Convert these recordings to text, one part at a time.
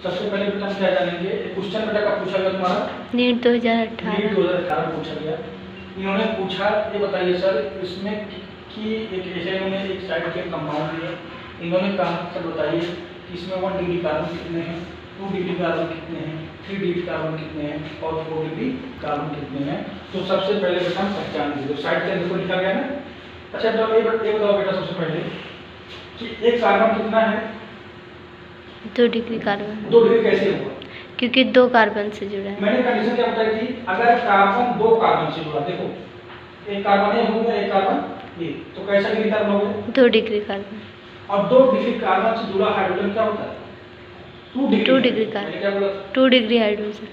सबसे पहले बेटा हम क्या जानेंगे, एक क्वेश्चन बेटा का पूछा गया तुम्हारा नीट 2018 में पूछा गया। इन्होंने पूछा ये बताइए सर इसमें कि एक ऐसे इन्होंने एक साइड के कंपाउंड दिया, इन्होंने कहा सर बताइए कि इसमें 1 डिग्री कार्बन कितने हैं, 2 डिग्री कार्बन कितने हैं, 3 डिग्री कार्बन कितने हैं और 4 डिग्री कार्बन कितने हैं। तो सबसे पहले बेटा हम पहचान लीजिए, साइड के अंदर को लिखा गया ना। अच्छा तो ये बताओ बेटा सबसे पहले कि एक कार्बन कितना है, 2 डिग्री कार्बन। 2 डिग्री कैसे हुआ? क्योंकि 2 कार्बन से जुड़ा है। मैंने कंडीशन क्या बताई थी, अगर कार्बन 2 कार्बन से जुड़ा, देखो एक कार्बन ए हो गया, एक कार्बन ए, तो कैसा डिग्री कार्बन हो गया? 2 डिग्री कार्बन। और 2 डिग्री कार्बन से जुड़ा हाइड्रोजन क्या होता है? 2 डिग्री कार्बन। क्या बोला? 2 डिग्री हाइड्रोजन।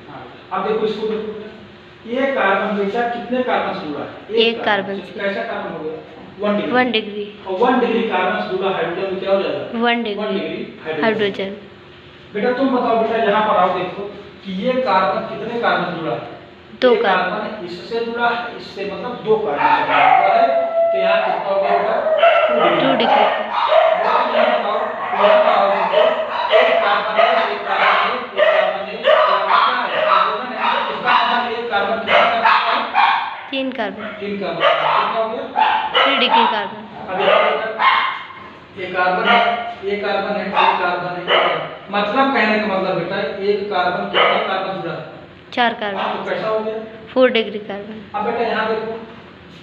अब देखो इसको देखो, ये कार्बन बेटा कितने कार्बन से जुड़ा है? एक कार्बन से। कैसा कार्बन हो गया? 1 डिग्री। और 1 डिग्री कार्बन से जुड़ा हाइड्रोजन क्या हो जाएगा? 1 डिग्री हाइड्रोजन। बेटा तुम बताओ बेटा, यहाँ पर आओ देखो कि ये कार्बन कितने कार्बन जुड़ा है? 2 कार्बन इससे जुड़ा है, इससे मतलब 2 कार्बन से जुड़ा है। तो यहाँ कितना हो गया बेटा? 2 डिग्री। यहाँ बताओ, यहाँ आओ देखो, एक कार्बन है, एक कार्बन है, एक कार्बन है, एक कार्बन है, हाइड्रोजन है, इसका मतलब एक कार्बन कितना कार्बन है? 3 कार्बन। 3 कार्बन कितना हो गया? 3 डिग्री कार्बन। अब ये कार्बन है, एक कार्बन है, एक कार्बन है, मतलब कहने का मतलब बेटा एक कार्बन कितने कार्बन जुड़ा है? 4 कार्बन। तो कैसा हो गया? 4 डिग्री कार्बन। अब बेटा यहाँ देखो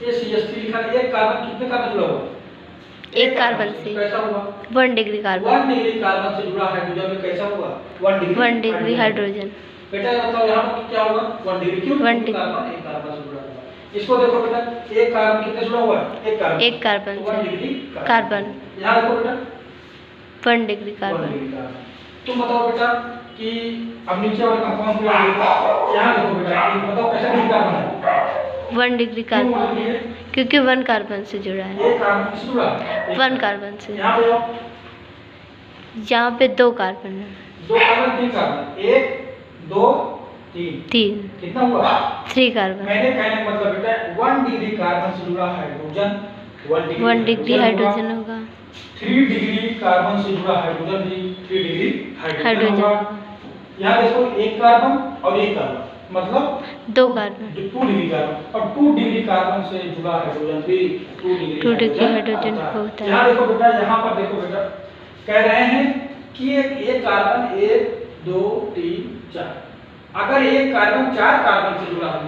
ये CH3 लिखा है, एक कार्बन कितने कार्बन जुड़ा हुआ? एक कार्बन से। कैसा हुआ? 1 डिग्री कार्बन। 1 डिग्री कार्बन से जुड़ा हाइड्रोजन में कैसा हुआ? 1 डिग्री हाइड्रोजन। बेटा ये बताओ यहाँ पर क्या होगा? 1 डिग्री क्यों? 1 डिग्री कार्बन एक कार्बन से जुड़ा हुआ। इसको देखो बेटा, एक कार्बन कितने जुड़ा हुआ है? एक कार्बन से 1 डिग्री कार्बन। यहाँ देखो बेटा 1 डिग्री कार्बन। तुम बताओ बेटा कि अब नीचे वाले कंपाउंड को यहाँ देखो बेटा, ये बताओ कैसा डिग्री कार्बन है? 1 डिग्री कार्बन क्योंकि 1 कार्बन से जुड़ा है। ये कार्बन किससे जुड़ा है? 1 कार्बन से। यहाँ पे आओ, यहाँ पे 2 कार्बन है। 2 कार्बन 3 कार्बन, 1 2 3 कितना हुआ? 3 कार्बन। मैंने कहने का मतलब बेटा 1 डिग्री कार्बन से जुड़ा हाइड्रोजन 1 डिग्री हाइड्रोजन होगा। 3 डिग्री कार्बन से जुड़ा हाइड्रोजन भी 3 डिग्री हाइड्रोजन होगा। यहाँ देखो एक कार्बन और एक कार्बन मतलब 2 कार्बन। 2 डिग्री कार्बन और 2 डिग्री कार्बन से जुड़ा हाइड्रोजन भी 2 डिग्री हाइड्रोजन होता है। यहाँ देखो बेटा, यहाँ पर देखो बेटा कह रहे हैं कि एक कार्बन 1 2 3 4, अगर एक कार्बन 4 कार्बन से जुड़ा